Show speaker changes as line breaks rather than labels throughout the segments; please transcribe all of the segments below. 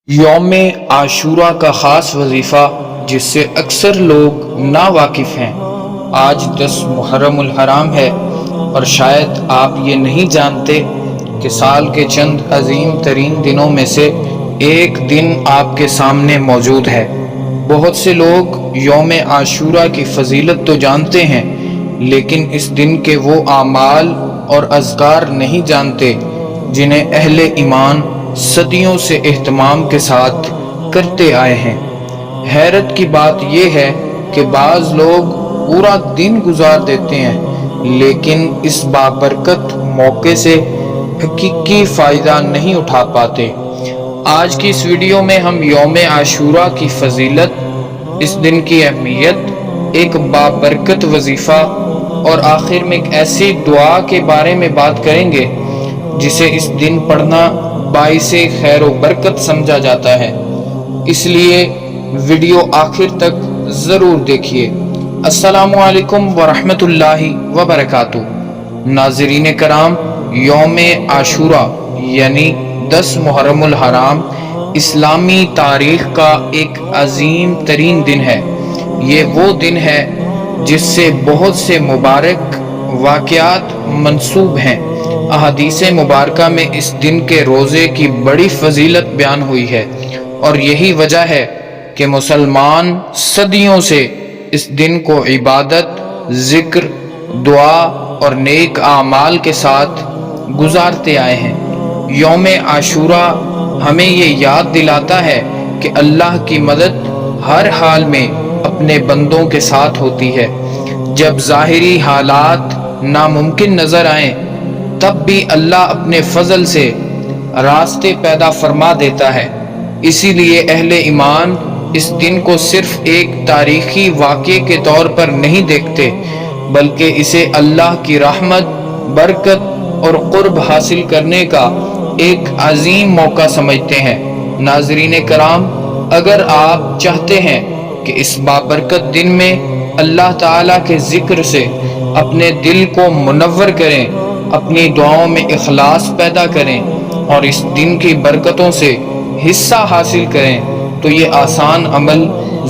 یوم عاشورہ کا خاص وظیفہ جس سے اکثر لوگ ناواقف ہیں۔ آج 10 محرم الحرام ہے اور شاید آپ یہ نہیں جانتے کہ سال کے چند عظیم ترین دنوں میں سے ایک دن آپ کے سامنے موجود ہے۔ بہت سے لوگ یوم عاشورہ کی فضیلت تو جانتے ہیں، لیکن اس دن کے وہ اعمال اور اذکار نہیں جانتے جنہیں اہل ایمان صدیوں سے اہتمام کے ساتھ کرتے آئے ہیں۔ حیرت کی بات یہ ہے کہ بعض لوگ پورا دن گزار دیتے ہیں لیکن اس بابرکت موقع سے حقیقی فائدہ نہیں اٹھا پاتے۔ آج کی اس ویڈیو میں ہم یوم عاشورہ کی فضیلت، اس دن کی اہمیت، ایک بابرکت وظیفہ اور آخر میں ایک ایسی دعا کے بارے میں بات کریں گے جسے اس دن پڑھنا باعث خیر و برکت سمجھا جاتا ہے، اس لیے ویڈیو آخر تک ضرور دیکھیے۔ السلام علیکم ورحمۃ اللہ وبرکاتہ۔ ناظرین کرام، یوم عاشورہ یعنی 10 محرم الحرام اسلامی تاریخ کا ایک عظیم ترین دن ہے۔ یہ وہ دن ہے جس سے بہت سے مبارک واقعات منسوب ہیں۔ احادیث مبارکہ میں اس دن کے روزے کی بڑی فضیلت بیان ہوئی ہے، اور یہی وجہ ہے کہ مسلمان صدیوں سے اس دن کو عبادت، ذکر، دعا اور نیک اعمال کے ساتھ گزارتے آئے ہیں۔ یوم عاشورہ ہمیں یہ یاد دلاتا ہے کہ اللہ کی مدد ہر حال میں اپنے بندوں کے ساتھ ہوتی ہے۔ جب ظاہری حالات ناممکن نظر آئیں تب بھی اللہ اپنے فضل سے راستے پیدا فرما دیتا ہے۔ اسی لیے اہل ایمان اس دن کو صرف ایک تاریخی واقعے کے طور پر نہیں دیکھتے، بلکہ اسے اللہ کی رحمت، برکت اور قرب حاصل کرنے کا ایک عظیم موقع سمجھتے ہیں۔ ناظرین کرام، اگر آپ چاہتے ہیں کہ اس بابرکت دن میں اللہ تعالیٰ کے ذکر سے اپنے دل کو منور کریں، اپنی دعاؤں میں اخلاص پیدا کریں اور اس دن کی برکتوں سے حصہ حاصل کریں تو یہ آسان عمل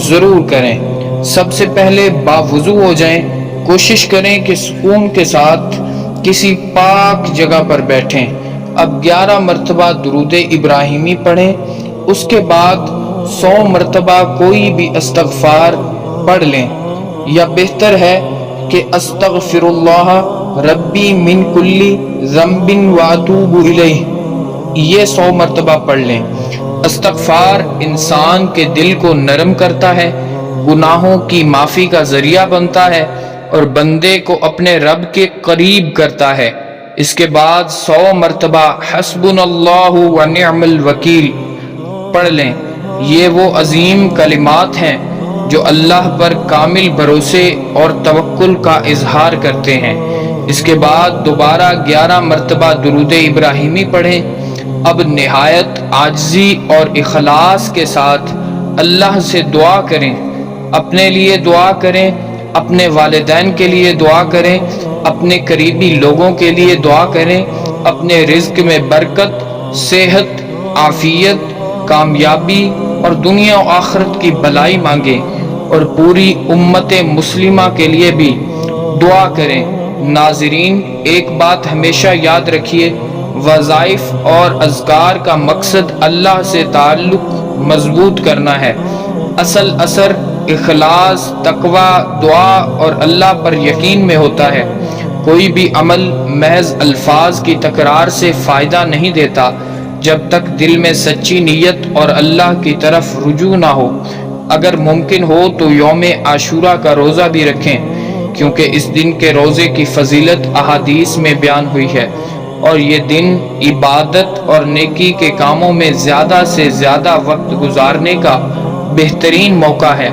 ضرور کریں۔ سب سے پہلے باوضو ہو جائیں، کوشش کریں کہ سکون کے ساتھ کسی پاک جگہ پر بیٹھیں۔ اب 11 مرتبہ درود ابراہیمی پڑھیں، اس کے بعد 100 مرتبہ کوئی بھی استغفار پڑھ لیں، یا بہتر ہے کہ استغفر اللہ ربی من کل ذنب واتوب الیہ، یہ 100 مرتبہ پڑھ لیں۔ استغفار انسان کے دل کو نرم کرتا ہے، گناہوں کی معافی کا ذریعہ بنتا ہے اور بندے کو اپنے رب کے قریب کرتا ہے۔ اس کے بعد 100 مرتبہ حسبنا اللہ ونعم الوکیل پڑھ لیں۔ یہ وہ عظیم کلمات ہیں جو اللہ پر کامل بھروسے اور توکل کا اظہار کرتے ہیں۔ اس کے بعد دوبارہ 11 مرتبہ درود ابراہیمی پڑھیں۔ اب نہایت عاجزی اور اخلاص کے ساتھ اللہ سے دعا کریں، اپنے لیے دعا کریں، اپنے والدین کے لیے دعا کریں، اپنے قریبی لوگوں کے لیے دعا کریں، اپنے رزق میں برکت، صحت، عافیت، کامیابی اور دنیا و آخرت کی بھلائی مانگیں، اور پوری امت مسلمہ کے لیے بھی دعا کریں۔ ناظرین، ایک بات ہمیشہ یاد رکھیے، وظائف اور اذکار کا مقصد اللہ سے تعلق مضبوط کرنا ہے۔ اصل اثر اخلاص، تقوی، دعا اور اللہ پر یقین میں ہوتا ہے۔ کوئی بھی عمل محض الفاظ کی تکرار سے فائدہ نہیں دیتا جب تک دل میں سچی نیت اور اللہ کی طرف رجوع نہ ہو۔ اگر ممکن ہو تو یوم عاشورہ کا روزہ بھی رکھیں، کیونکہ اس دن کے روزے کی فضیلت احادیث میں بیان ہوئی ہے، اور یہ دن عبادت اور نیکی کے کاموں میں زیادہ سے زیادہ وقت گزارنے کا بہترین موقع ہے۔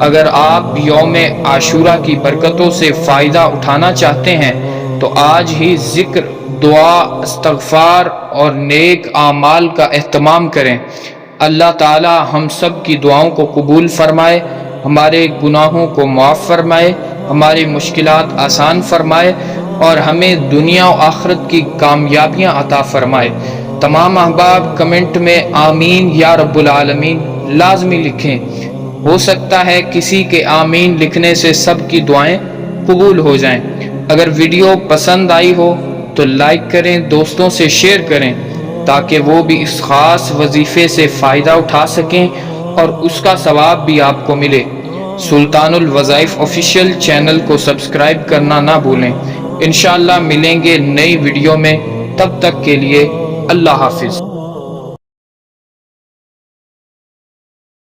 اگر آپ یوم عاشورہ کی برکتوں سے فائدہ اٹھانا چاہتے ہیں تو آج ہی ذکر، دعا، استغفار اور نیک اعمال کا اہتمام کریں۔ اللہ تعالی ہم سب کی دعاؤں کو قبول فرمائے، ہمارے گناہوں کو معاف فرمائے، ہماری مشکلات آسان فرمائے اور ہمیں دنیا و آخرت کی کامیابیاں عطا فرمائے۔ تمام احباب کمنٹ میں آمین یا رب العالمین لازمی لکھیں، ہو سکتا ہے کسی کے آمین لکھنے سے سب کی دعائیں قبول ہو جائیں۔ اگر ویڈیو پسند آئی ہو تو لائک کریں، دوستوں سے شیئر کریں تاکہ وہ بھی اس خاص وظیفے سے فائدہ اٹھا سکیں اور اس کا ثواب بھی آپ کو ملے۔ سلطان الوظائف آفیشیل چینل کو سبسکرائب کرنا نہ بھولیں۔ انشاءاللہ ملیں گے نئی ویڈیو میں، تب تک کے لیے اللہ حافظ۔